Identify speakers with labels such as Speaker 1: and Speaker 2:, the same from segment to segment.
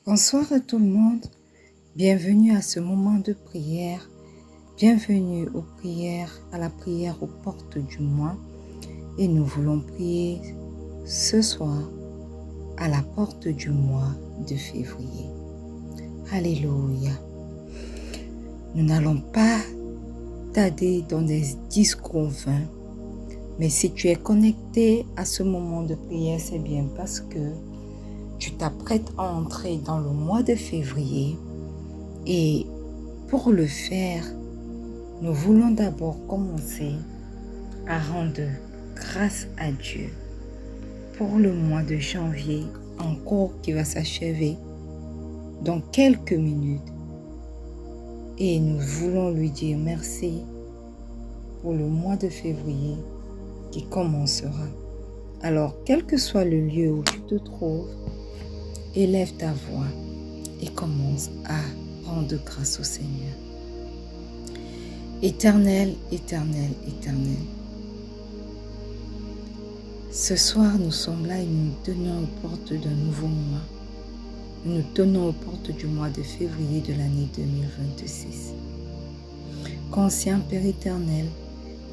Speaker 1: Bonsoir à tout le monde, bienvenue à ce moment de prière, bienvenue à la prière aux portes du mois et nous voulons prier ce soir à la porte du mois de février. Alléluia. Nous n'allons pas tarder dans des discours vains, mais si tu es connecté à ce moment de prière, c'est bien parce que tu t'apprêtes à entrer dans le mois de février et pour le faire, nous voulons d'abord commencer à rendre grâce à Dieu pour le mois de janvier encore qui va s'achever dans quelques minutes. Et nous voulons lui dire merci pour le mois de février qui commencera. Alors, quel que soit le lieu où tu te trouves, élève ta voix et commence à rendre grâce au Seigneur. Éternel, éternel, éternel. Ce soir, nous sommes là et nous tenons aux portes d'un nouveau mois. Nous tenons aux portes du mois de février de l'année 2026. Conscient, Père éternel,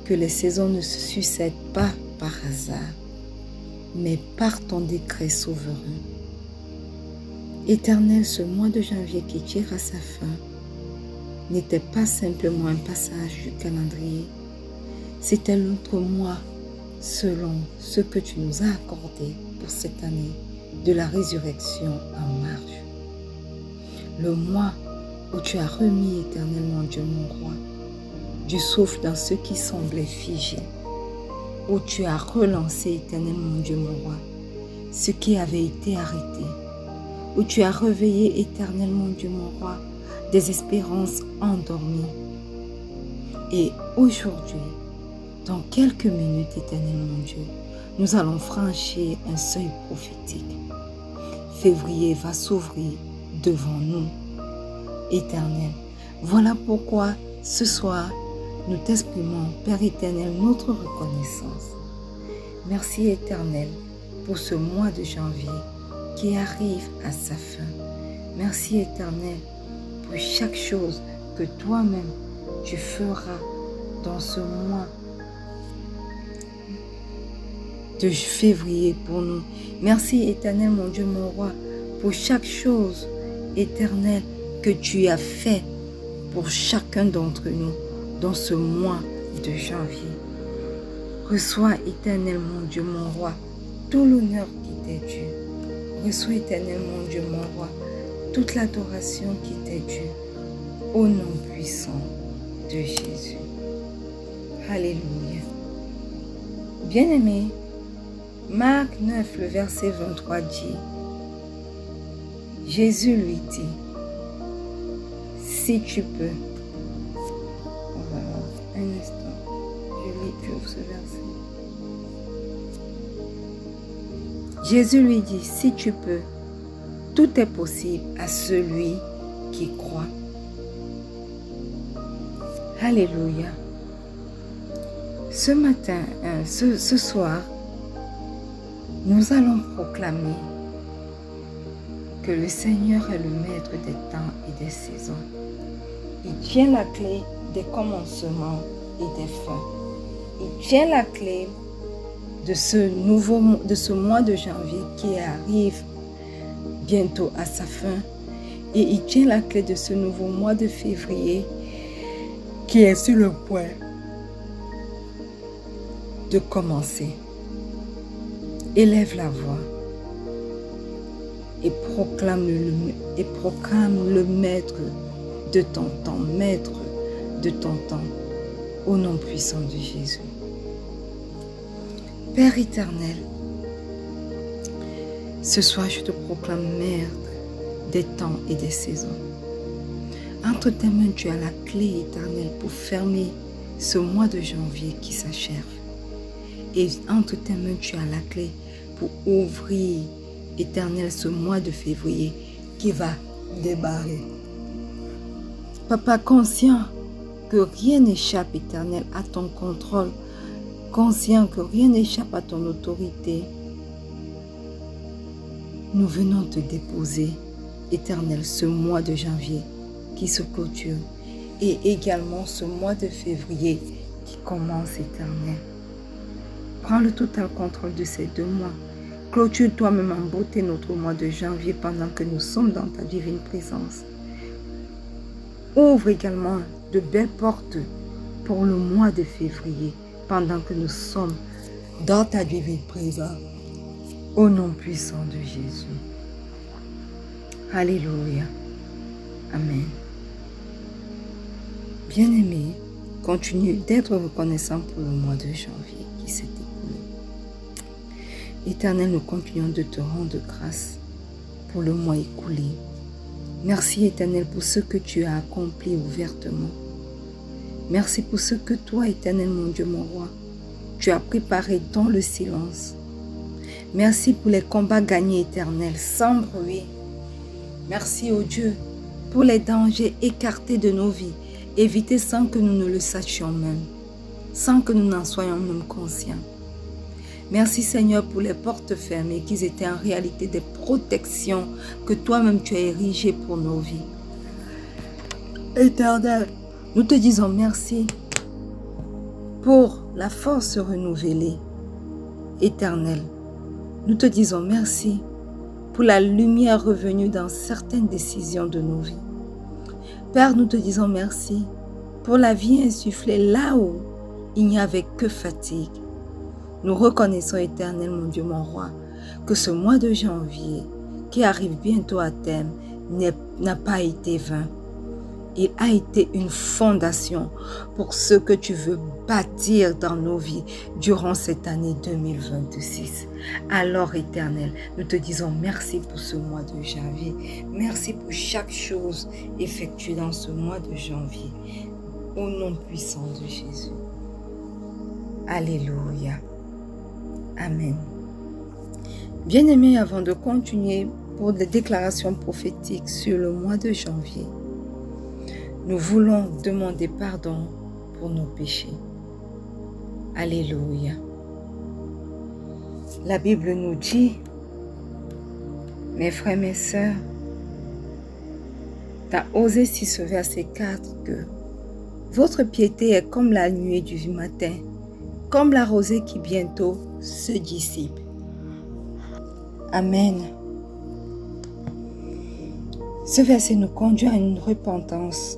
Speaker 1: que les saisons ne se succèdent pas par hasard, mais par ton décret souverain. Éternel, ce mois de janvier qui tire à sa fin n'était pas simplement un passage du calendrier, c'était l'autre mois selon ce que tu nous as accordé pour cette année de la résurrection en marche. Le mois où tu as remis éternellement, Dieu mon roi, du souffle dans ce qui semblait figé, où tu as relancé éternellement, Dieu mon roi, ce qui avait été arrêté, où tu as réveillé éternellement, Dieu mon roi, des espérances endormies. Et aujourd'hui, dans quelques minutes, éternellement Dieu, nous allons franchir un seuil prophétique. Février va s'ouvrir devant nous. Éternel, voilà pourquoi ce soir, nous t'exprimons, Père éternel, notre reconnaissance. Merci éternel pour ce mois de janvier qui arrive à sa fin. Merci éternel pour chaque chose que toi-même tu feras dans ce mois de février pour nous. Merci éternel mon Dieu mon roi pour chaque chose éternelle que tu as fait pour chacun d'entre nous dans ce mois de janvier. Reçois éternel mon Dieu mon roi tout l'honneur qui t'est dû. Reçois éternel mon Dieu mon roi toute l'adoration qui t'est due au nom puissant de Jésus. Alléluia. Bien-aimé, Marc 9, le verset 23 dit, Jésus lui dit, si tu peux. On va voir un instant, je lis ce verset. Jésus lui dit, si tu peux, tout est possible à celui qui croit. Alléluia. Ce matin, ce soir, nous allons proclamer que le Seigneur est le maître des temps et des saisons. Il tient la clé des commencements et des fins. Il tient la clé de ce mois de janvier qui arrive bientôt à sa fin. Et il tient la clé de ce nouveau mois de février qui est sur le point de commencer. Élève la voix et proclame le maître de ton temps, maître de ton temps, au nom puissant de Jésus. Père éternel, ce soir je te proclame maître des temps et des saisons. Entre tes mains, tu as la clé éternelle pour fermer ce mois de janvier qui s'achève. Et entre tes mains, tu as la clé pour ouvrir, éternel, ce mois de février qui va débarrer. Papa, conscient que rien n'échappe, éternel, à ton contrôle, conscient que rien n'échappe à ton autorité, nous venons te déposer Éternel, ce mois de janvier qui se clôture et également ce mois de février qui commence, Éternel. Prends le total contrôle de ces 2 mois. Clôture toi-même en beauté notre mois de janvier pendant que nous sommes dans ta divine présence. Ouvre également de belles portes pour le mois de février pendant que nous sommes dans ta divine présence. Au nom puissant de Jésus. Alléluia. Amen. Bien-aimé, continue d'être reconnaissant pour le mois de janvier qui s'est écoulé. Éternel, nous continuons de te rendre grâce pour le mois écoulé. Merci, Éternel, pour ce que tu as accompli ouvertement. Merci pour ce que toi, Éternel, mon Dieu, mon roi, tu as préparé dans le silence. Merci pour les combats gagnés, Éternel, sans bruit. Merci, ô Dieu, pour les dangers écartés de nos vies, évités sans que nous ne le sachions même, sans que nous n'en soyons même conscients. Merci, Seigneur, pour les portes fermées qui étaient en réalité des protections que toi-même tu as érigées pour nos vies. Éternel, nous te disons merci pour la force renouvelée. Éternel, nous te disons merci pour la lumière revenue dans certaines décisions de nos vies. Père, nous te disons merci pour la vie insufflée là où il n'y avait que fatigue. Nous reconnaissons, Éternel, mon Dieu, mon roi, que ce mois de janvier qui arrive bientôt à terme n'a pas été vain. Il a été une fondation pour ce que tu veux bâtir dans nos vies durant cette année 2026. Alors, Éternel, nous te disons merci pour ce mois de janvier. Merci pour chaque chose effectuée dans ce mois de janvier. Au nom puissant de Jésus. Alléluia. Amen. Bien-aimés, avant de continuer pour des déclarations prophétiques sur le mois de janvier, nous voulons demander pardon pour nos péchés. Alléluia. La Bible nous dit, mes frères, mes sœurs, dans Osée 6, verset 4, que votre piété est comme la nuée du matin, comme la rosée qui bientôt se dissipe. Amen. Ce verset nous conduit à une repentance,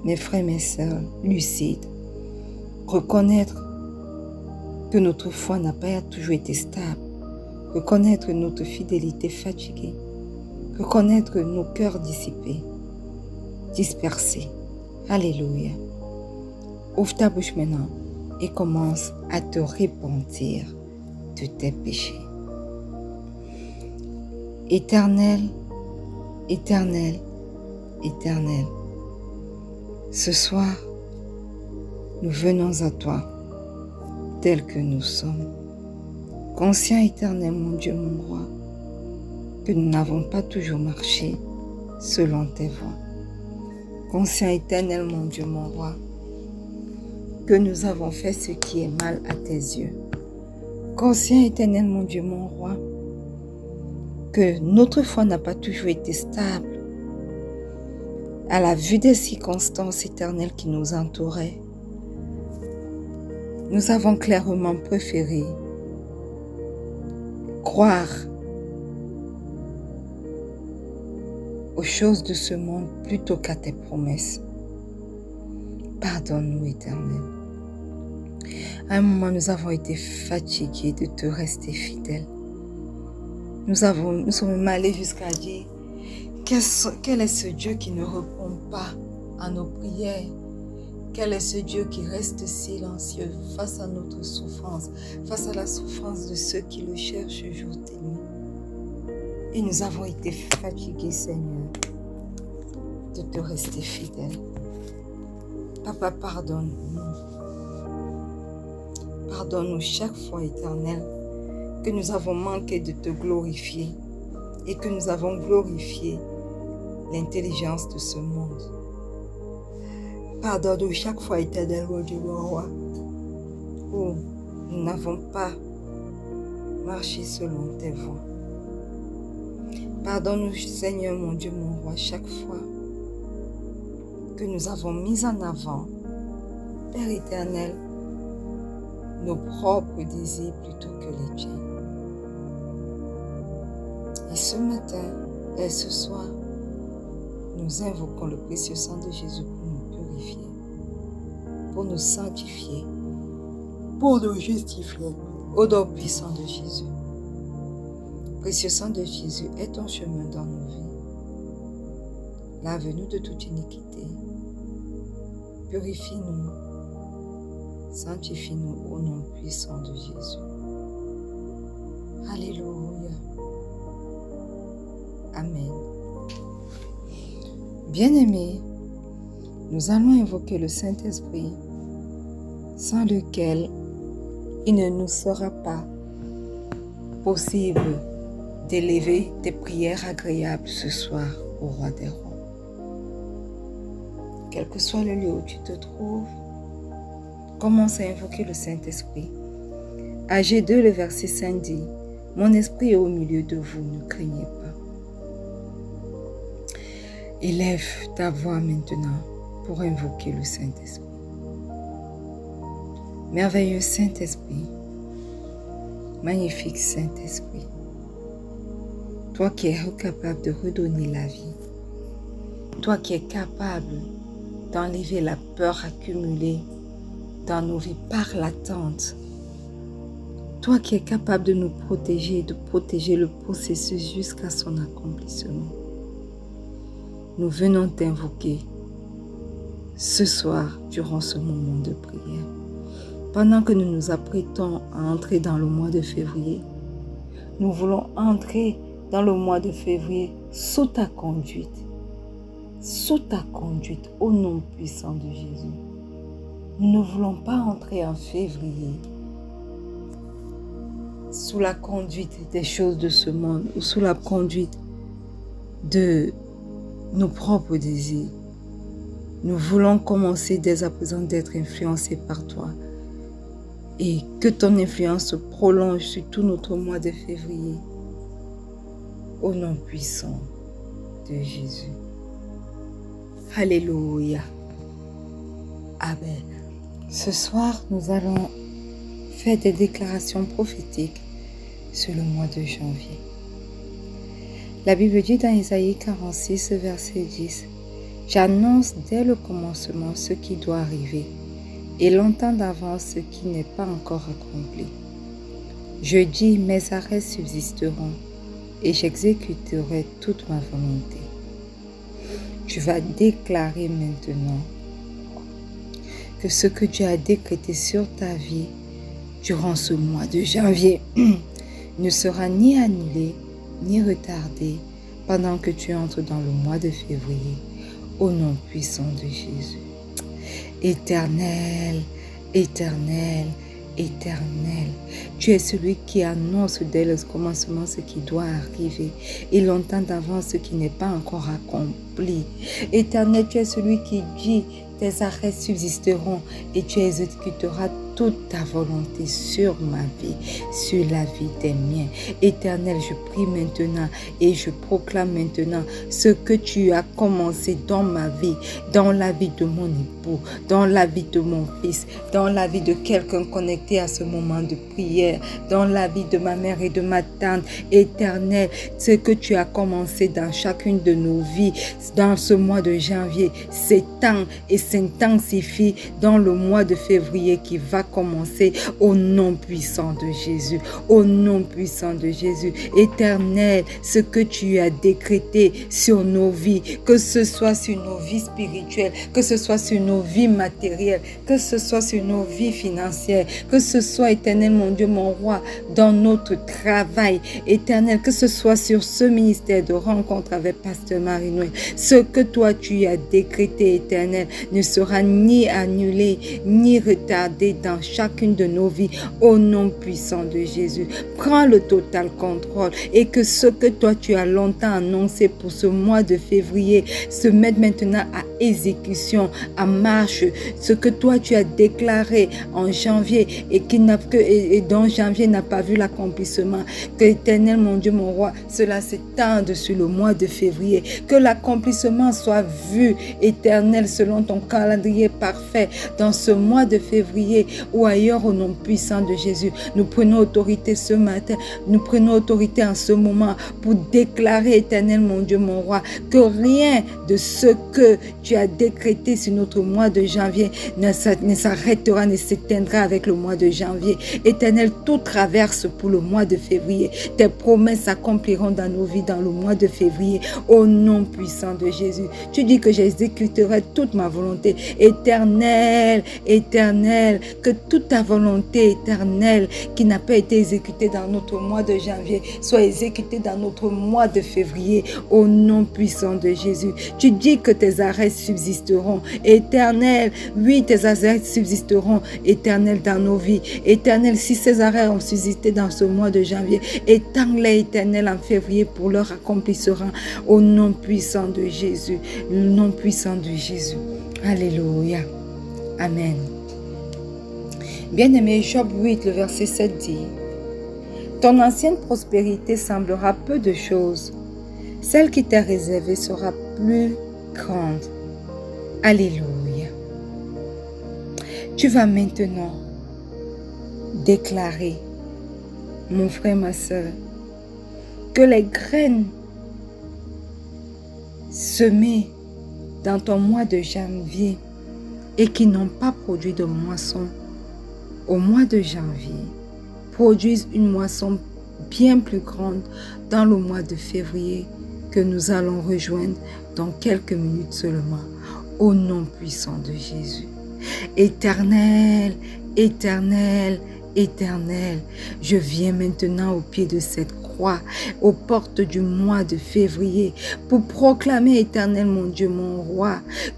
Speaker 1: mes frères, mes sœurs, lucide. Reconnaître que notre foi n'a pas toujours été stable. Reconnaître notre fidélité fatiguée. Reconnaître nos cœurs dissipés, dispersés. Alléluia. Ouvre ta bouche maintenant et commence à te repentir de tes péchés. Éternel, Éternel, Éternel, ce soir, nous venons à toi, tels que nous sommes. Conscient, Éternel, mon Dieu, mon roi, que nous n'avons pas toujours marché selon tes voies. Conscient, Éternel, mon Dieu, mon roi, que nous avons fait ce qui est mal à tes yeux. Conscient, Éternel, mon Dieu, mon roi, que notre foi n'a pas toujours été stable à la vue des circonstances éternelles qui nous entouraient. Nous avons clairement préféré croire aux choses de ce monde plutôt qu'à tes promesses. Pardonne-nous, Éternel. À un moment, nous avons été fatigués de te rester fidèles. Nous sommes même allés jusqu'à dire quel est ce Dieu qui ne répond pas à nos prières? Quel est ce Dieu qui reste silencieux face à notre souffrance, face à la souffrance de ceux qui le cherchent jour et nuit? Et nous avons été fatigués, Seigneur, de te rester fidèles. Papa, pardonne-nous. Pardonne-nous chaque fois, Éternel, que nous avons manqué de te glorifier et que nous avons glorifié l'intelligence de ce monde. Pardonne-nous chaque fois, Éternel, mon Dieu, mon roi, où nous n'avons pas marché selon tes voies. Pardonne-nous, Seigneur, mon Dieu, mon roi, chaque fois que nous avons mis en avant, Père éternel, nos propres désirs plutôt que les tiens. Et ce matin et ce soir, nous invoquons le précieux sang de Jésus pour nous purifier, pour nous sanctifier, pour nous justifier au nom puissant de Jésus. Précieux sang de Jésus, est ton chemin dans nos vies. Lave-nous de toute iniquité. Purifie-nous. Sanctifie-nous au nom puissant de Jésus. Alléluia. Amen. Bien-aimés, nous allons invoquer le Saint-Esprit, sans lequel il ne nous sera pas possible d'élever des prières agréables ce soir au Roi des Rois. Quel que soit le lieu où tu te trouves, commence à invoquer le Saint-Esprit. Ag 2, le verset 5 dit, « Mon esprit est au milieu de vous, ne craignez pas. » Élève ta voix maintenant pour invoquer le Saint-Esprit. Merveilleux Saint-Esprit, magnifique Saint-Esprit, toi qui es capable de redonner la vie, toi qui es capable d'enlever la peur accumulée dans nos vies par l'attente, toi qui es capable de nous protéger, de protéger le processus jusqu'à son accomplissement. Nous venons t'invoquer ce soir durant ce moment de prière. Pendant que nous nous apprêtons à entrer dans le mois de février, nous voulons entrer dans le mois de février sous ta conduite au nom puissant de Jésus. Nous ne voulons pas entrer en février sous la conduite des choses de ce monde ou sous la conduite de nos propres désirs. Nous voulons commencer dès à présent d'être influencés par toi et que ton influence se prolonge sur tout notre mois de février. Au nom puissant de Jésus. Alléluia. Amen. Ce soir, nous allons faire des déclarations prophétiques sur le mois de janvier. La Bible dit dans Isaïe 46, verset 10, « J'annonce dès le commencement ce qui doit arriver, et longtemps d'avance ce qui n'est pas encore accompli. Je dis, mes arrêts subsisteront, et j'exécuterai toute ma volonté. » Tu vas déclarer maintenant que ce que Dieu a décrété sur ta vie durant ce mois de janvier ne sera ni annulé, ni retardé pendant que tu entres dans le mois de février, au nom puissant de Jésus. Éternel, éternel, éternel, tu es celui qui annonce dès le commencement ce qui doit arriver et longtemps d'avance ce qui n'est pas encore accompli. Éternel, tu es celui qui dit tes arrêts subsisteront et tu exécuteras toute ta volonté sur ma vie, sur la vie des miens. Éternel, je prie maintenant et je proclame maintenant ce que tu as commencé dans ma vie, dans la vie de mon époux, dans la vie de mon fils, dans la vie de quelqu'un connecté à ce moment de prière, dans la vie de ma mère et de ma tante. Éternel, ce que tu as commencé dans chacune de nos vies, dans ce mois de janvier, s'étend et s'intensifie dans le mois de février qui va commencer au nom puissant de Jésus, au nom puissant de Jésus. Éternel, ce que tu as décrété sur nos vies, que ce soit sur nos vies spirituelles, que ce soit sur nos vies matérielles, que ce soit sur nos vies financières, que ce soit, éternel, mon Dieu, mon roi, dans notre travail, éternel, que ce soit sur ce ministère de rencontre avec Pasteur Marie-Noël, ce que toi tu as décrété, éternel, ne sera ni annulé, ni retardé dans dans chacune de nos vies au nom puissant de Jésus. Prends le total contrôle et que ce que toi tu as longtemps annoncé pour ce mois de février se mette maintenant à exécution, à marche. Ce que toi tu as déclaré en janvier et dont janvier n'a pas vu l'accomplissement. Que Éternel, mon Dieu, mon roi, cela s'étende sur le mois de février. Que l'accomplissement soit vu, Éternel, selon ton calendrier parfait dans ce mois de février ou ailleurs au nom puissant de Jésus. Nous prenons autorité ce matin, nous prenons autorité en ce moment pour déclarer, Éternel, mon Dieu, mon roi, que rien de ce que tu as décrété sur notre mois de janvier ne s'arrêtera, ne s'éteindra avec le mois de janvier. Éternel, tout traverse pour le mois de février. Tes promesses s'accompliront dans nos vies dans le mois de février au nom puissant de Jésus. Tu dis que j'exécuterai toute ma volonté. Éternel, éternel, que toute ta volonté éternelle qui n'a pas été exécutée dans notre mois de janvier soit exécutée dans notre mois de février au nom puissant de Jésus. Tu dis que tes arrêts subsisteront. Éternel, oui, tes arrêts subsisteront, éternel, dans nos vies. Éternel, si ces arrêts ont subsisté dans ce mois de janvier, étends-les, éternel, en février pour leur accomplissement au nom puissant de Jésus. Le nom puissant de Jésus. Alléluia. Amen. Bien-aimé, Job 8, le verset 7 dit: ton ancienne prospérité semblera peu de choses. Celle qui t'est réservée sera plus grande. Alléluia. Tu vas maintenant déclarer, mon frère, ma soeur, que les graines semées dans ton mois de janvier et qui n'ont pas produit de moisson au mois de janvier produisent une moisson bien plus grande dans le mois de février que nous allons rejoindre dans quelques minutes seulement, au nom puissant de Jésus. Éternel, éternel, éternel, je viens maintenant au pied de cette croix, aux portes du mois de février, pour proclamer, éternel, mon Dieu, mon roi,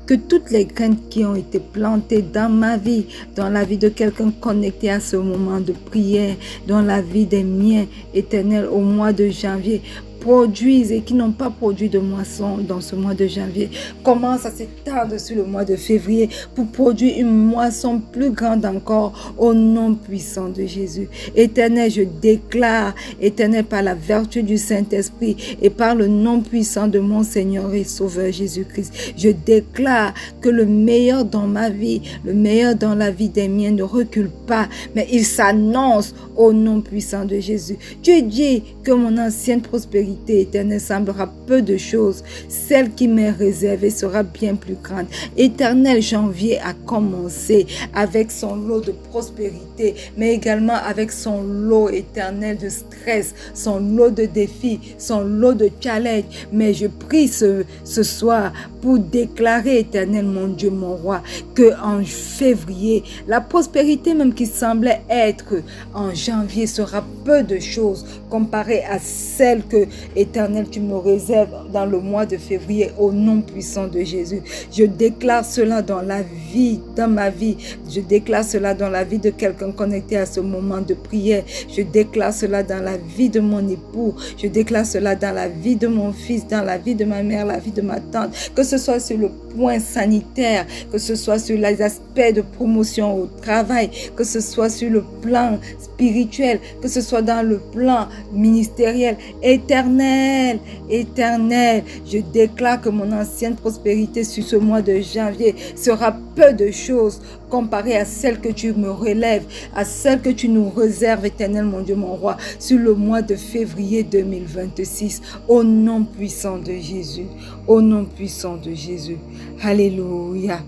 Speaker 1: que toutes les graines qui ont été plantées dans ma vie, dans la vie de quelqu'un connecté à ce moment de prière, dans la vie des miens, éternel, au mois de janvier, produisent et qui n'ont pas produit de moisson dans ce mois de janvier, commence à s'étendre sur le mois de février pour produire une moisson plus grande encore au nom puissant de Jésus. Éternel, je déclare, éternel, par la vertu du Saint-Esprit et par le nom puissant de mon Seigneur et Sauveur Jésus-Christ, je déclare que le meilleur dans ma vie, le meilleur dans la vie des miens ne recule pas, mais il s'annonce au nom puissant de Jésus. Tu dis que mon ancienne prospérité éternelle semblera peu de choses. Celle qui m'est réservée sera bien plus grande. Éternel, janvier a commencé avec son lot de prospérité, mais également avec son lot éternel de stress, son lot de défis, son lot de challenges. Mais je prie ce soir pour déclarer, éternel, mon Dieu, mon roi, que en février, la prospérité même qui semblait être en janvier sera peu de choses comparée à celle que, éternel, tu me réserves dans le mois de février au nom puissant de Jésus. Je déclare cela dans la vie, dans ma vie. Je déclare cela dans la vie de quelqu'un connecté à ce moment de prière. Je déclare cela dans la vie de mon époux. Je déclare cela dans la vie de mon fils, dans la vie de ma mère, la vie de ma tante. Que ce soit sur le point sanitaire, que ce soit sur les aspects de promotion au travail, que ce soit sur le plan spirituel, que ce soit dans le plan ministériel. Éternel, éternel, je déclare que mon ancienne prospérité sur ce mois de janvier sera peu de choses comparée à celle que tu me relèves, à celle que tu nous réserves, éternel, mon Dieu, mon roi, sur le mois de février 2026, au nom puissant de Jésus, au nom puissant de Jésus. Alléluia,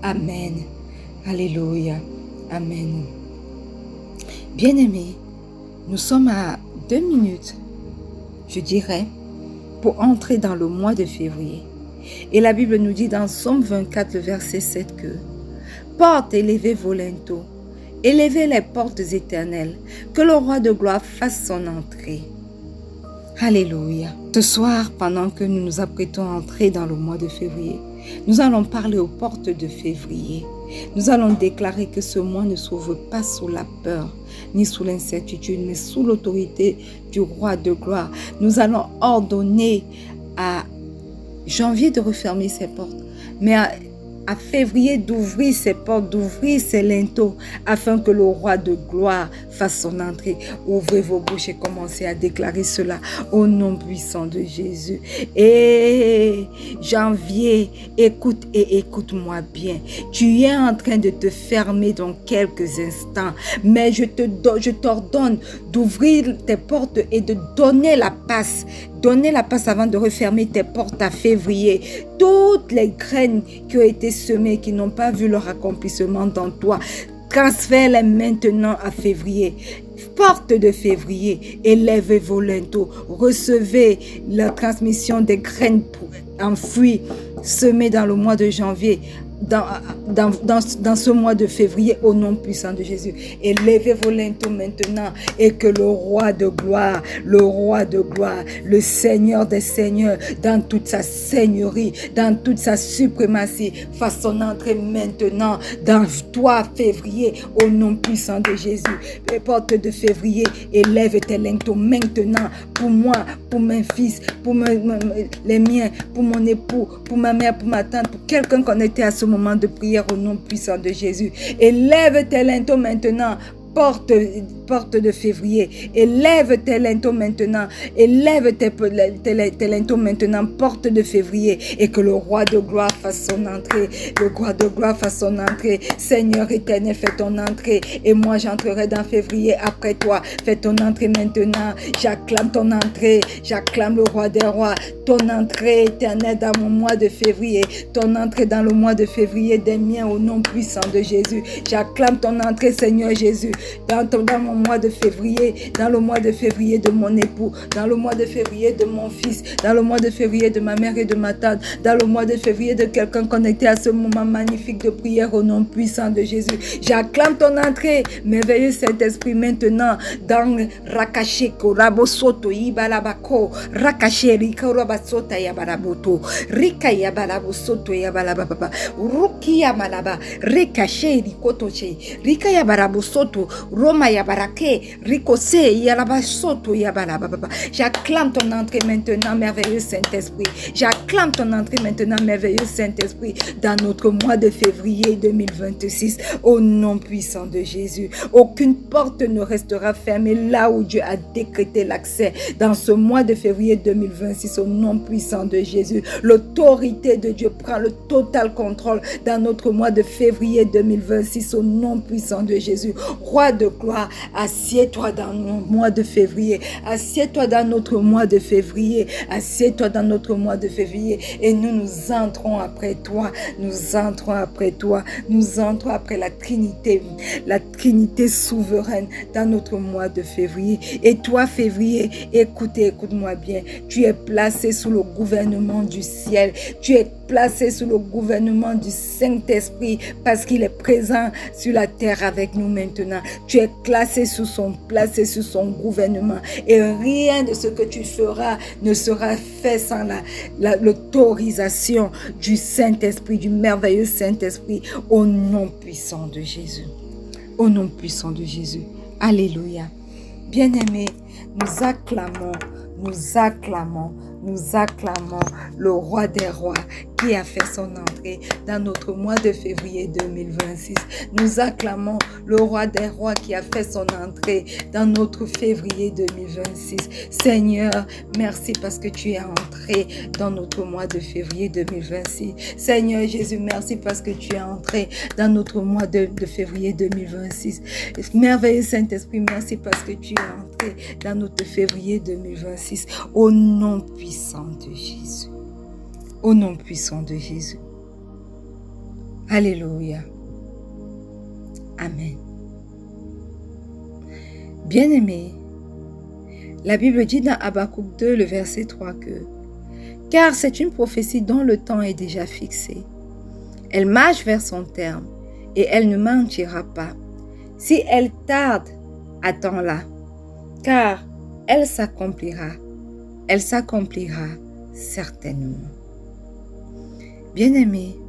Speaker 1: amen, alléluia, amen. Bien-aimés, nous sommes à 2 minutes, je dirais, pour entrer dans le mois de février. Et la Bible nous dit dans Psaume 24, le verset 7 que portes élevez vos linteaux, élevez les portes éternelles, que le roi de gloire fasse son entrée. Alléluia. Ce soir, pendant que nous nous apprêtons à entrer dans le mois de février, Nous allons parler aux portes de février. Nous allons déclarer que ce mois ne s'ouvre pas sous la peur, ni sous l'incertitude, mais sous l'autorité du roi de gloire. Nous allons ordonner à janvier de refermer ses portes, mais à février d'ouvrir ses portes, d'ouvrir ses linteaux, afin que le roi de gloire fasse son entrée. Ouvrez vos bouches et commencez à déclarer cela au nom puissant de Jésus. Et janvier, écoute et écoute-moi bien. Tu es en train de te fermer dans quelques instants, mais je t'ordonne d'ouvrir tes portes et de donner la passe. Donner la passe avant de refermer tes portes à février. Toutes les graines qui ont été semées, qui n'ont pas vu leur accomplissement dans toi, transfère-les maintenant à février. Porte de février, élevez vos linteaux, recevez la transmission des graines enfouies, semées dans le mois de janvier. Dans ce mois de février, au nom puissant de Jésus. Élevez vos linteaux maintenant et que le roi de gloire, le Seigneur des seigneurs, dans toute sa seigneurie, dans toute sa suprématie, fasse son entrée maintenant dans toi, février, au nom puissant de Jésus. Les portes de février, élève tes linteaux maintenant pour moi, pour mes fils, pour les miens, pour mon époux, pour ma mère, pour ma tante, pour quelqu'un connecté à ce moment de prière au nom puissant de Jésus. Élève tes linteaux maintenant. Porte de février, élève tes linteaux maintenant, élève tes linteaux maintenant, porte de février, et que le roi de gloire fasse son entrée, le roi de gloire fasse son entrée. Seigneur éternel, fais ton entrée, et moi j'entrerai dans février après toi. Fais ton entrée maintenant, j'acclame ton entrée, j'acclame le roi des rois, ton entrée éternelle dans mon mois de février, ton entrée dans le mois de février des miens au nom puissant de Jésus. J'acclame ton entrée, Seigneur Jésus, dans mon mois de février, dans le mois de février de mon époux, dans le mois de février de mon fils, dans le mois de février de ma mère et de ma tante, dans le mois de février de quelqu'un connecté à ce moment magnifique de prière au nom puissant de Jésus. J'acclame ton entrée, merveilleux Saint-Esprit, maintenant dans Rakasheko, Rabosoto, Ibalabako, Rakache, Rika Rabasota Yabaraboto, Rika Yabarabosoto Yabalababa, Ruki Yamalaba, Rikache, Rikotoche, Rika Yabarabosoto, Roma Yabarake, Rikose, Yalabasoto Yabalababa. J'acclame ton entrée maintenant, merveilleux Saint-Esprit. J'acclame ton entrée maintenant, merveilleux Saint-Esprit, dans notre mois de février 2026, au nom puissant de Jésus. Aucune porte ne restera fermée là où Dieu a décrété l'accès. Dans ce mois de février 2026, au nom puissant de Jésus, l'autorité de Dieu prend le total contrôle dans notre mois de février 2026, au nom puissant de Jésus. Roi de gloire, assieds-toi dans notre mois de février, assieds-toi dans notre mois de février, assieds-toi dans notre mois de février, et nous entrons après toi, nous entrons après toi, nous entrons après la Trinité souveraine dans notre mois de février. Et toi, février, écoute-moi bien, tu es placé sous le gouvernement du ciel, tu es placé sous le gouvernement du Saint-Esprit parce qu'il est présent sur la terre avec nous maintenant. Tu es placé sous son gouvernement, et rien de ce que tu feras ne sera fait sans l'autorisation du Saint-Esprit, du merveilleux Saint-Esprit, au nom puissant de Jésus. Au nom puissant de Jésus. Alléluia. Bien-aimés, nous acclamons le roi des rois qui a fait son entrée dans notre mois de février 2026. Nous acclamons le roi des rois qui a fait son entrée dans notre février 2026. Seigneur, merci parce que tu es entré dans notre mois de février 2026. Seigneur Jésus, merci parce que tu es entré dans notre mois de février 2026. Merveilleux Saint-Esprit, merci parce que tu es entré dans notre février 2026. Au nom puissant de Jésus. Au nom puissant de Jésus. Alléluia. Amen. Bien-aimés, la Bible dit dans Habakkuk 2, le verset 3 que « Car c'est une prophétie dont le temps est déjà fixé. Elle marche vers son terme et elle ne mentira pas. Si elle tarde, attends-la, car elle s'accomplira certainement. » Bien-aimé,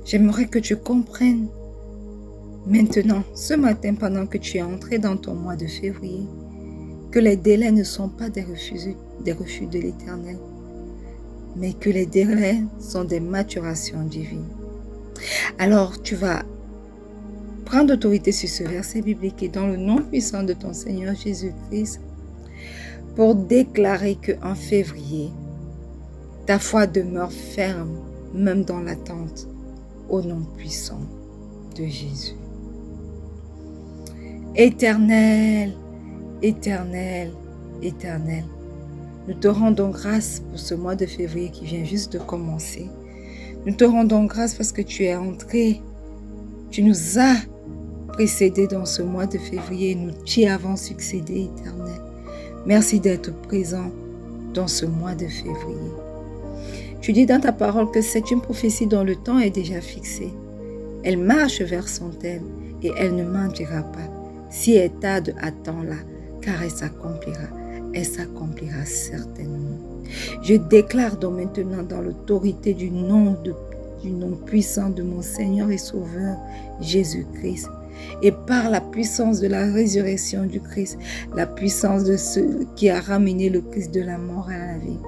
Speaker 1: j'aimerais que tu comprennes maintenant, ce matin, pendant que tu es entré dans ton mois de février, que les délais ne sont pas des refus de l'Éternel, mais que les délais sont des maturations divines. Alors, tu vas prendre autorité sur ce verset biblique et dans le nom puissant de ton Seigneur Jésus-Christ pour déclarer qu'en février, ta foi demeure ferme, même dans l'attente, au nom puissant de Jésus. Éternel, éternel, éternel, nous te rendons grâce pour ce mois de février qui vient juste de commencer. Nous te rendons grâce parce que tu es entré, tu nous as précédés dans ce mois de février et nous t'y avons succédé, éternel. Merci d'être présent dans ce mois de février. Tu dis dans ta parole que c'est une prophétie dont le temps est déjà fixé. Elle marche vers son terme et elle ne mentira pas. Si elle tarde, attends-la, car elle s'accomplira. Elle s'accomplira certainement. Je déclare donc maintenant dans l'autorité du nom puissant de mon Seigneur et Sauveur Jésus-Christ, et par la puissance de la résurrection du Christ, la puissance de celui qui a ramené le Christ de la mort à la vie,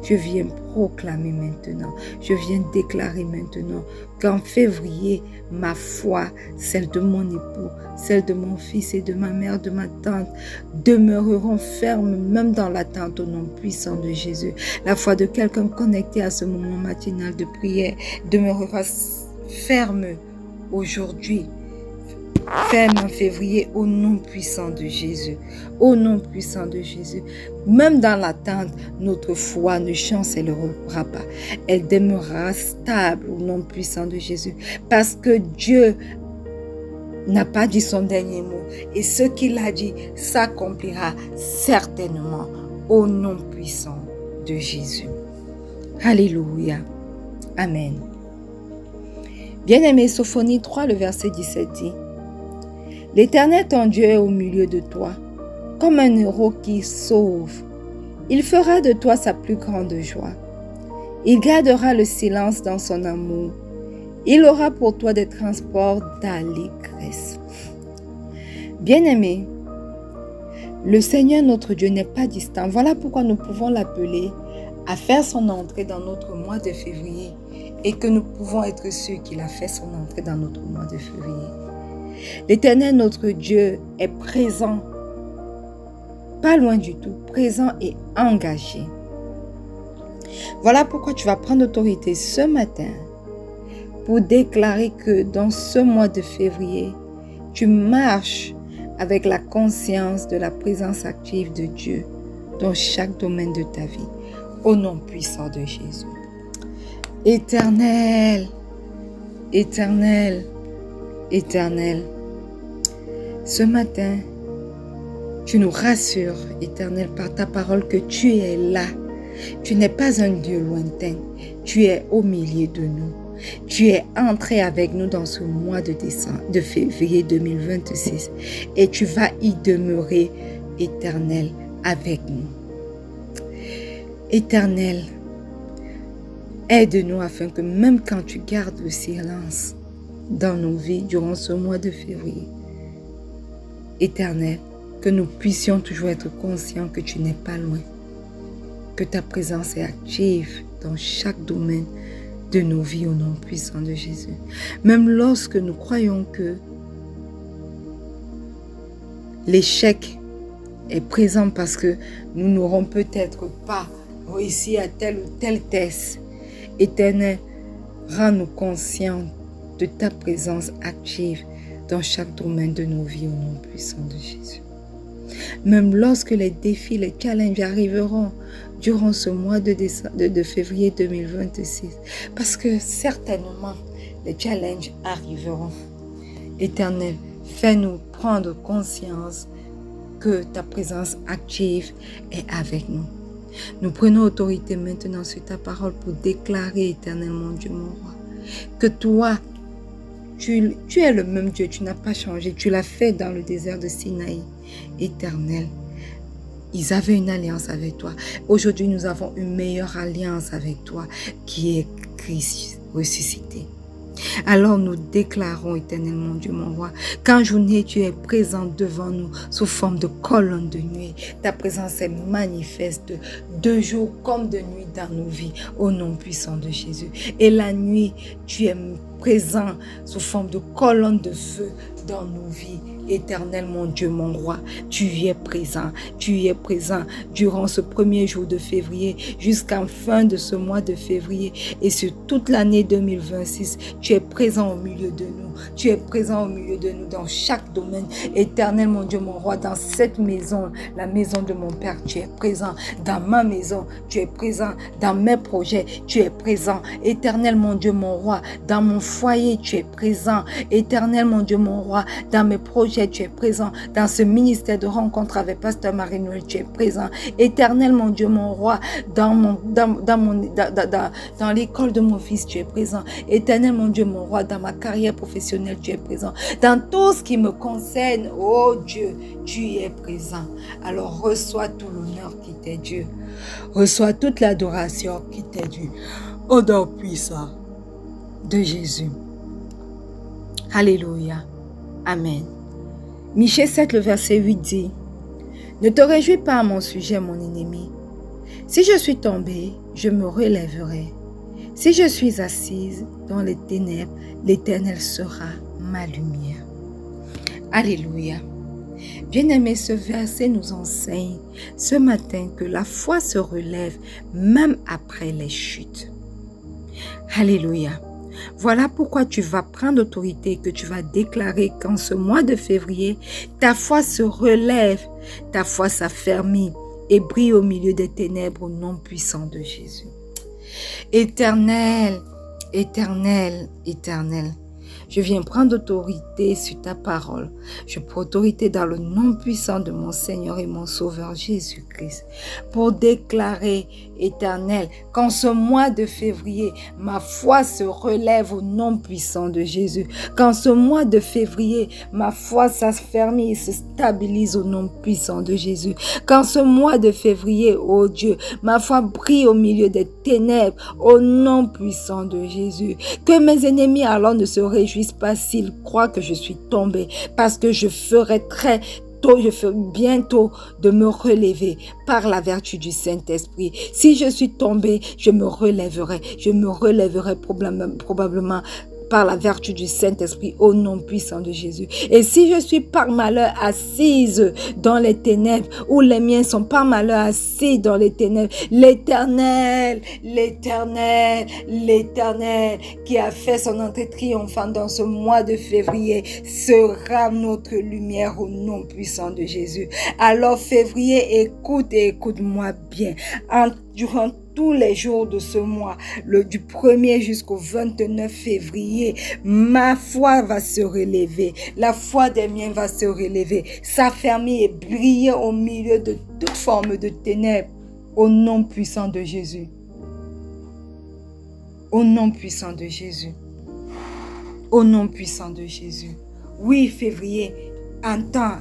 Speaker 1: je viens proclamer maintenant, je viens déclarer maintenant qu'en février, ma foi, celle de mon époux, celle de mon fils et de ma mère, de ma tante, demeureront fermes même dans l'attente au nom puissant de Jésus. La foi de quelqu'un connecté à ce moment matinal de prière demeurera ferme aujourd'hui. Ferme en février au nom puissant de Jésus. Au nom puissant de Jésus. Même dans l'attente, notre foi ne chancellera pas. Elle demeurera stable au nom puissant de Jésus. Parce que Dieu n'a pas dit son dernier mot. Et ce qu'il a dit s'accomplira certainement au nom puissant de Jésus. Alléluia. Amen. Bien-aimé, Sophonie 3, le verset 17 dit: L'Éternel ton Dieu est au milieu de toi, comme un héros qui sauve. Il fera de toi sa plus grande joie. Il gardera le silence dans son amour. Il aura pour toi des transports d'allégresse. Bien-aimé, le Seigneur notre Dieu n'est pas distant. Voilà pourquoi nous pouvons l'appeler à faire son entrée dans notre mois de février et que nous pouvons être sûrs qu'il a fait son entrée dans notre mois de février. L'Éternel, notre Dieu, est présent, pas loin du tout, présent et engagé. Voilà pourquoi tu vas prendre autorité ce matin pour déclarer que dans ce mois de février, tu marches avec la conscience de la présence active de Dieu dans chaque domaine de ta vie, au nom puissant de Jésus. Éternel, éternel, éternel, ce matin, tu nous rassures, éternel, par ta parole que tu es là. Tu n'es pas un Dieu lointain, tu es au milieu de nous. Tu es entré avec nous dans ce mois de février 2026 et tu vas y demeurer, éternel, avec nous. Éternel, aide-nous afin que même quand tu gardes le silence dans nos vies durant ce mois de février, Éternel, que nous puissions toujours être conscients que tu n'es pas loin, que ta présence est active dans chaque domaine de nos vies au nom puissant de Jésus. Même lorsque nous croyons que l'échec est présent parce que nous n'aurons peut-être pas réussi à tel ou tel test, Éternel, rends-nous conscients de ta présence active dans chaque domaine de nos vies au nom puissant de Jésus. Même lorsque les défis, les challenges arriveront durant ce mois de février 2026, parce que certainement les challenges arriveront. Éternel, fais-nous prendre conscience que ta présence active est avec nous. Nous prenons autorité maintenant sur ta parole pour déclarer, éternel mon Dieu, mon roi, que toi, tu es le même Dieu, tu n'as pas changé, tu l'as fait dans le désert de Sinaï, éternel. Ils avaient une alliance avec toi. Aujourd'hui, nous avons une meilleure alliance avec toi qui est Christ ressuscité. Alors nous déclarons éternellement, Dieu mon roi, qu'en journée tu es présent devant nous sous forme de colonne de nuit. Ta présence est manifeste de jour comme de nuit dans nos vies, au nom puissant de Jésus. Et la nuit, tu es présent sous forme de colonne de feu dans nos vies. Éternel, mon Dieu, mon roi, tu y es présent durant ce premier jour de février jusqu'à fin de ce mois de février et sur toute l'année 2026, tu es présent au milieu de nous, tu es présent au milieu de nous dans chaque domaine. Éternel, mon Dieu, mon roi, dans cette maison, la maison de mon Père, tu es présent, dans ma maison, tu es présent, dans mes projets, tu es présent. Éternel, mon Dieu, mon roi, dans mon foyer, tu es présent. Éternel, mon Dieu, mon roi, dans mes projets, tu es présent. Dans ce ministère de rencontre avec Pasteur Marie-Noël, tu es présent. Éternel, mon Dieu, mon roi, dans l'école de mon fils, tu es présent. Éternel, mon Dieu, mon roi, dans ma carrière professionnelle, tu es présent. Dans tout ce qui me concerne, oh Dieu, tu y es présent. Alors reçois tout l'honneur qui t'est dû. Reçois toute l'adoration qui t'est due. Au nom puissant de Jésus. Alléluia. Amen. Michée 7, le verset 8 dit: Ne te réjouis pas à mon sujet, mon ennemi. Si je suis tombée, je me relèverai. Si je suis assise dans les ténèbres, l'Éternel sera ma lumière. Alléluia. Bien-aimé, ce verset nous enseigne ce matin que la foi se relève même après les chutes. Alléluia. Voilà pourquoi tu vas prendre autorité et que tu vas déclarer qu'en ce mois de février, ta foi se relève, ta foi s'affermit et brille au milieu des ténèbres au nom puissant de Jésus. Éternel, éternel, éternel, je viens prendre autorité sur ta parole. Je prends autorité dans le nom puissant de mon Seigneur et mon Sauveur Jésus-Christ pour déclarer, Éternel, qu'en ce mois de février, ma foi se relève au nom puissant de Jésus. Qu'en ce mois de février, ma foi s'affermit et se stabilise au nom puissant de Jésus. Qu'en ce mois de février, oh Dieu, ma foi brille au milieu des ténèbres au nom puissant de Jésus. Que mes ennemis alors ne se réjouissent pas s'ils croient que je suis tombée, parce que je ferai bientôt de me relever par la vertu du Saint-Esprit. Si je suis tombée, je me relèverai probablement par la vertu du Saint-Esprit au nom puissant de Jésus. Et si je suis par malheur assise dans les ténèbres, ou les miens sont par malheur assis dans les ténèbres, l'Éternel, l'Éternel, l'Éternel qui a fait son entrée triomphante dans ce mois de février sera notre lumière au nom puissant de Jésus. Alors février, écoute et écoute-moi bien. Durant tous les jours de ce mois, du 1er jusqu'au 29 février, ma foi va se relever. La foi des miens va se relever, s'affermir et briller au milieu de toute forme de ténèbres. Au nom puissant de Jésus. Au nom puissant de Jésus. Au nom puissant de Jésus. Oui, février, entends.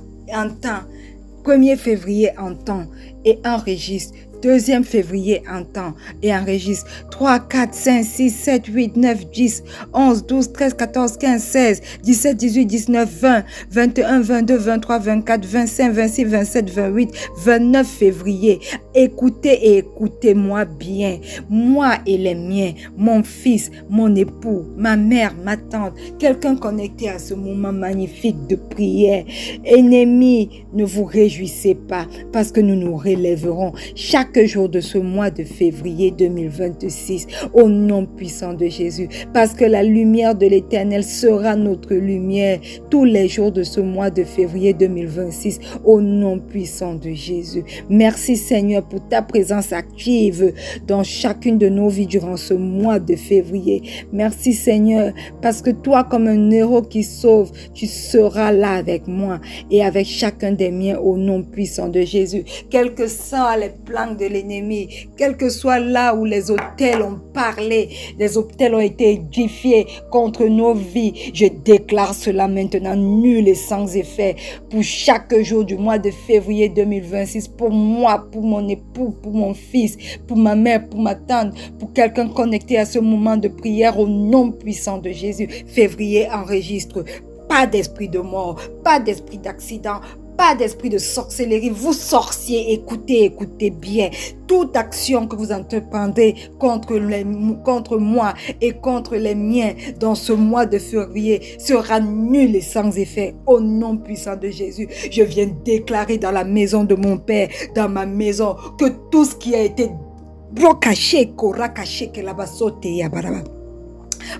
Speaker 1: 1er février, entends et enregistre. 2e février, entends et enregistre. 3, 4, 5, 6, 7, 8, 9, 10, 11, 12, 13, 14, 15, 16, 17, 18, 19, 20, 21, 22, 23, 24, 25, 26, 27, 28, 29 février. Écoutez et écoutez-moi bien. Moi et les miens, mon fils, mon époux, ma mère, ma tante, quelqu'un connecté à ce moment magnifique de prière. Ennemis, ne vous réjouissez pas parce que nous nous relèverons chaque jour de ce mois de février 2026 au nom puissant de Jésus, parce que la lumière de l'Éternel sera notre lumière tous les jours de ce mois de février 2026 au nom puissant de Jésus. Merci Seigneur pour ta présence active dans chacune de nos vies durant ce mois de février. Merci Seigneur parce que toi, comme un héros qui sauve, tu seras là avec moi et avec chacun des miens au nom puissant de Jésus. Quels que soient les plans de l'ennemi, quel que soit là où les autels ont parlé, les autels ont été édifiés contre nos vies, je déclare cela maintenant nul et sans effet pour chaque jour du mois de février 2026, pour moi, pour mon époux, pour mon fils, pour ma mère, pour ma tante, pour quelqu'un connecté à ce moment de prière au nom puissant de Jésus. Février enregistre. Pas d'esprit de mort, pas d'esprit d'accident, pas d'esprit de sorcellerie. Vous sorciers, écoutez bien. Toute action que vous entreprendrez contre moi et contre les miens dans ce mois de février sera nulle et sans effet au nom puissant de Jésus. Je viens déclarer dans la maison de mon Père, dans ma maison, que tout ce qui a été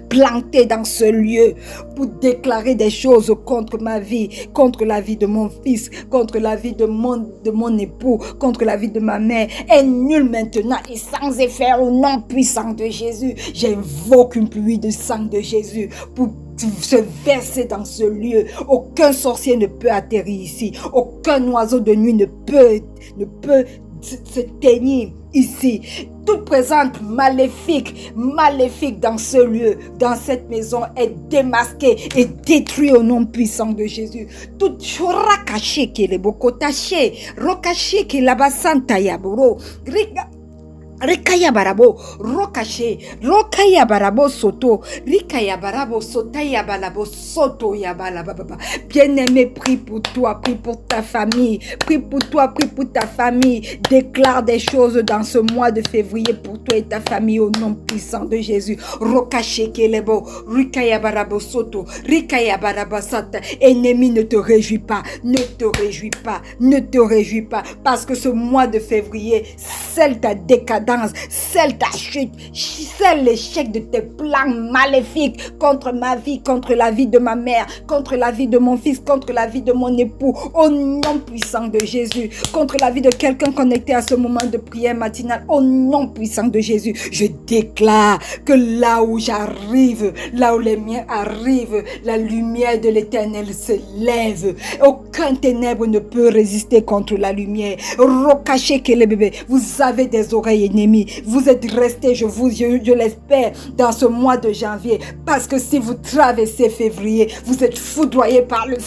Speaker 1: planté dans ce lieu pour déclarer des choses contre ma vie, contre la vie de mon fils, contre la vie de mon époux, contre la vie de ma mère, est nul maintenant et sans effet au nom puissant de Jésus. J'invoque une pluie de sang de Jésus pour se verser dans ce lieu. Aucun sorcier ne peut atterrir ici. Aucun oiseau de nuit ne peut se tenir ici. Toute présence maléfique dans ce lieu, dans cette maison est démasquée et détruite au nom puissant de Jésus. Toute chora caché qui est le boko taché, rocaché qui est la basanta yaboro, Rikaya barabo, rokache, rokaya barabo soto, rikaya barabo sotaya balabo soto yabalababa. Bien-aimé, prie pour toi, prie pour ta famille, prie pour toi, prie pour ta famille. Déclare des choses dans ce mois de février pour toi et ta famille au nom puissant de Jésus. Rokache kelebo, rikaya barabo soto, rikaya barabo sata. Ennemi, ne te réjouis pas, ne te réjouis pas, ne te réjouis pas, parce que ce mois de février scelle ta décadence, scelle ta chute, scelle l'échec de tes plans maléfiques contre ma vie, contre la vie de ma mère, contre la vie de mon fils, contre la vie de mon époux, au nom puissant de Jésus, contre la vie de quelqu'un connecté à ce moment de prière matinale, au nom puissant de Jésus. Je déclare que là où j'arrive, là où les miens arrivent, la lumière de l'Éternel se lève. Aucun ténèbre ne peut résister contre la lumière. Rocaché que les bébés, vous avez des oreilles ennemies. Vous êtes restés, je l'espère, dans ce mois de janvier. Parce que si vous traversez février, vous êtes foudroyés par le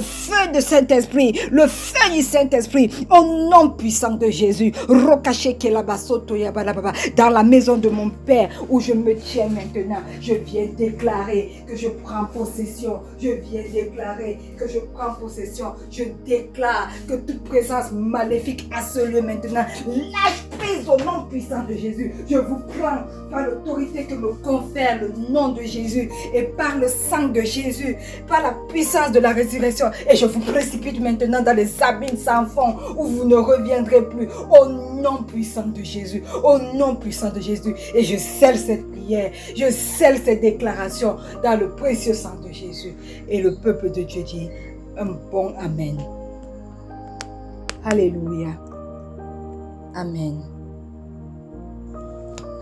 Speaker 1: feu de Saint-Esprit, le feu du Saint-Esprit, au nom puissant de Jésus. Rocaché que la basoto yabalababa. Dans la maison de mon Père où je me tiens maintenant, je viens déclarer que je prends possession. Je viens déclarer que je prends possession. Je déclare que toute présence maléfique à ce lieu maintenant, lâche prise au nom puissant de Jésus. Je vous prends par l'autorité que me confère le nom de Jésus et par le sang de Jésus, par la puissance de la résurrection, et je vous précipite maintenant dans les abîmes sans fond où vous ne reviendrez plus, au nom puissant de Jésus, au nom puissant de Jésus. Et je scelle cette prière, je scelle cette déclaration dans le précieux sang de Jésus. Et le peuple de Dieu dit un bon Amen. Alléluia. Amen.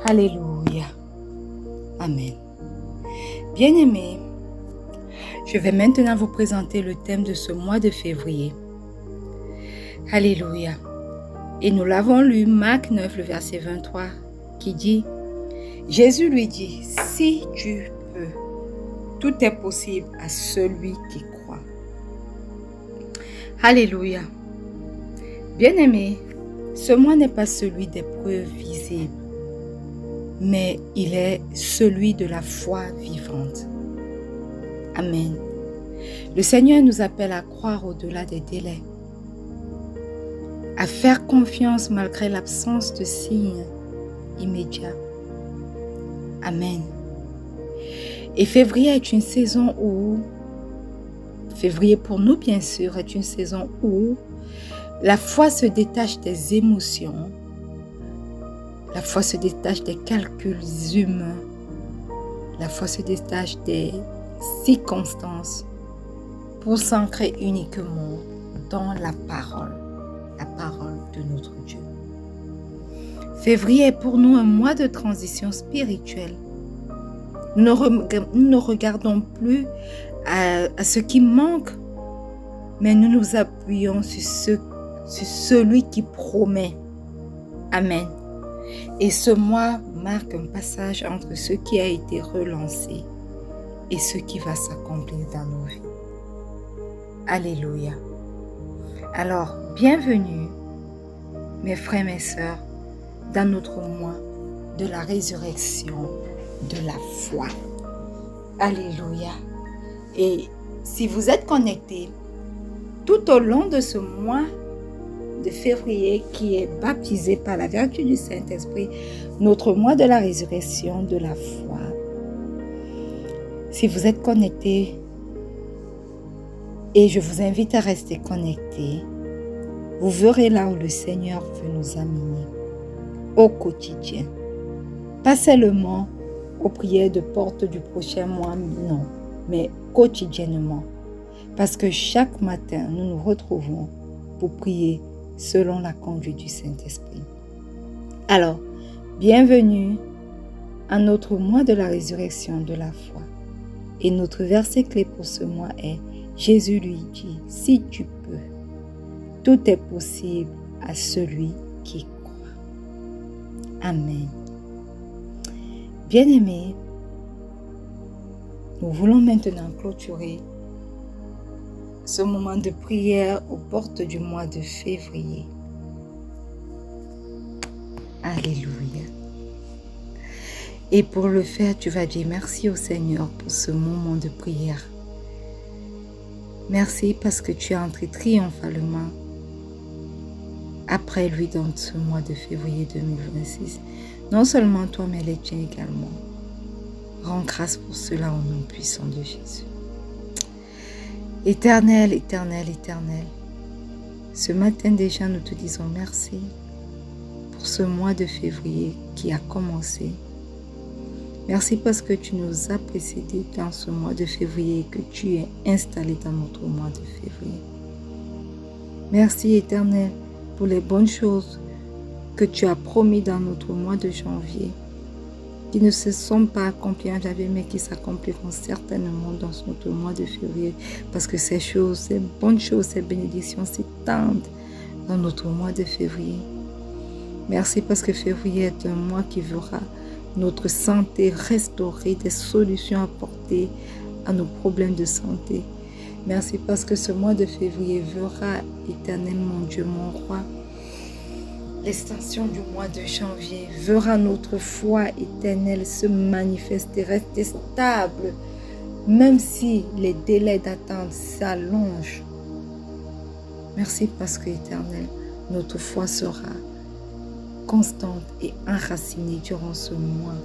Speaker 1: Alléluia. Amen. Bien-aimés, je vais maintenant vous présenter le thème de ce mois de février. Alléluia. Et nous l'avons lu, Marc 9, le verset 23, qui dit, Jésus lui dit, si tu peux, tout est possible à celui qui croit. Alléluia. Bien-aimés, ce mois n'est pas celui des preuves visibles, mais il est celui de la foi vivante. Amen. Le Seigneur nous appelle à croire au-delà des délais, à faire confiance malgré l'absence de signes immédiats. Amen. Et février est une saison où, février pour nous bien sûr, est une saison où la foi se détache des émotions, la foi se détache des calculs humains, la foi se détache des circonstances pour s'ancrer uniquement dans la parole de notre Dieu. Février est pour nous un mois de transition spirituelle. Nous ne regardons plus à ce qui manque, mais nous nous appuyons sur celui qui promet. Amen. Et ce mois marque un passage entre ce qui a été relancé et ce qui va s'accomplir dans nos vies. Alléluia. Alors, bienvenue, mes frères, mes sœurs, dans notre mois de la résurrection de la foi. Alléluia. Et si vous êtes connectés tout au long de ce mois de février qui est baptisé par la vertu du Saint-Esprit, notre mois de la résurrection de la foi, si vous êtes connectés, et je vous invite à rester connectés, vous verrez là où le Seigneur veut nous amener au quotidien. Pas seulement aux prières de porte du prochain mois, non, mais quotidiennement. Parce que chaque matin, nous nous retrouvons pour prier selon la conduite du Saint-Esprit. Alors, bienvenue à notre mois de la résurrection de la foi. Et notre verset clé pour ce mois est: Jésus lui dit, si tu peux, tout est possible à celui qui croit. Amen. Bien-aimés, nous voulons maintenant clôturer ce moment de prière aux portes du mois de février. Alléluia. Et pour le faire, tu vas dire merci au Seigneur pour ce moment de prière. Merci parce que tu es entré triomphalement après lui dans ce mois de février 2026. Non seulement toi, mais les tiens également. Rends grâce pour cela au nom puissant de Jésus. Éternel, éternel, éternel, ce matin déjà nous te disons merci pour ce mois de février qui a commencé. Merci parce que tu nous as précédés dans ce mois de février et que tu es installé dans notre mois de février. Merci éternel pour les bonnes choses que tu as promis dans notre mois de janvier, qui ne se sont pas accomplies en janvier, mais qui s'accompliront certainement dans notre mois de février, parce que ces choses, ces bonnes choses, ces bénédictions s'étendent dans notre mois de février. Merci parce que février est un mois qui verra notre santé restaurée, des solutions apportées à nos problèmes de santé. Merci parce que ce mois de février verra éternellement Dieu mon roi. L'extension du mois de janvier verra notre foi éternelle se manifester, rester stable, même si les délais d'attente s'allongent. Merci parce que éternel, notre foi sera constante et enracinée durant ce mois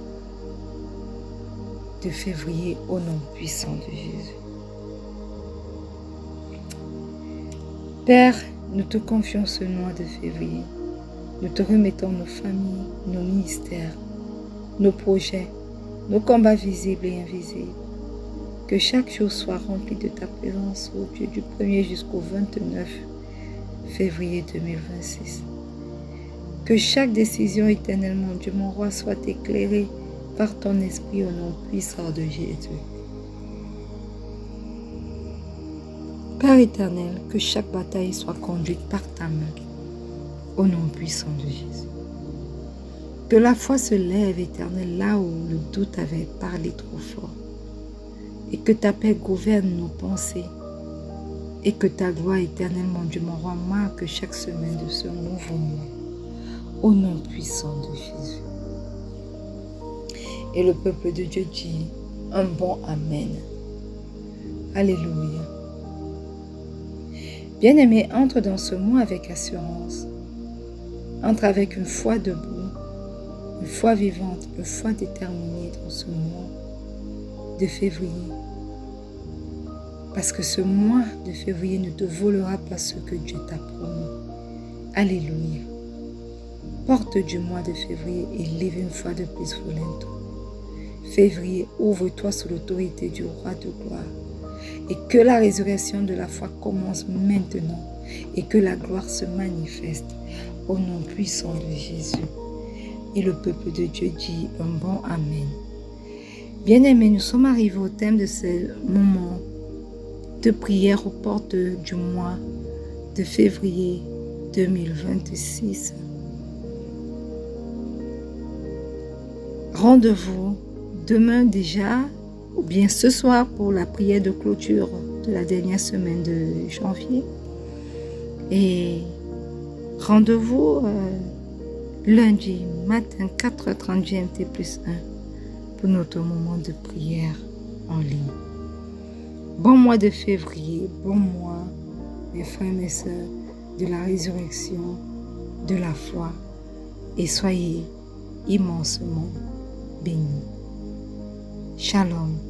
Speaker 1: de février au nom puissant de Jésus. Père, nous te confions ce mois de février. Nous te remettons nos familles, nos ministères, nos projets, nos combats visibles et invisibles. Que chaque jour soit rempli de ta présence, ô Dieu, du 1er jusqu'au 29 février 2026. Que chaque décision éternellement, Dieu mon roi, soit éclairée par ton esprit au nom puissant de Jésus. Père éternel, que chaque bataille soit conduite par ta main, au nom puissant de Jésus. Que la foi se lève, éternel, là où le doute avait parlé trop fort. Et que ta paix gouverne nos pensées. Et que ta gloire éternelle, mon Dieu, mon roi, marque chaque semaine de ce nouveau mois. Au nom puissant de Jésus. Et le peuple de Dieu dit un bon Amen. Alléluia. Bien-aimé, entre dans ce mois avec assurance. Entre avec une foi debout, une foi vivante, une foi déterminée dans ce mois de février. Parce que ce mois de février ne te volera pas ce que Dieu t'a promis. Alléluia. Porte du mois de février et lève une fois de plus violente. Février, ouvre-toi sous l'autorité du roi de gloire. Et que la résurrection de la foi commence maintenant. Et que la gloire se manifeste au nom puissant de Jésus. Et le peuple de Dieu dit un bon Amen. Bien-aimés, nous sommes arrivés au thème de ce moment de prière aux portes du mois de février 2026. Rendez-vous demain déjà, ou bien ce soir pour la prière de clôture de la dernière semaine de janvier. Et rendez-vous lundi matin 4h30 GMT plus 1 pour notre moment de prière en ligne. Bon mois de février, bon mois, mes frères et mes sœurs, de la résurrection, de la foi, et soyez immensement bénis. Shalom.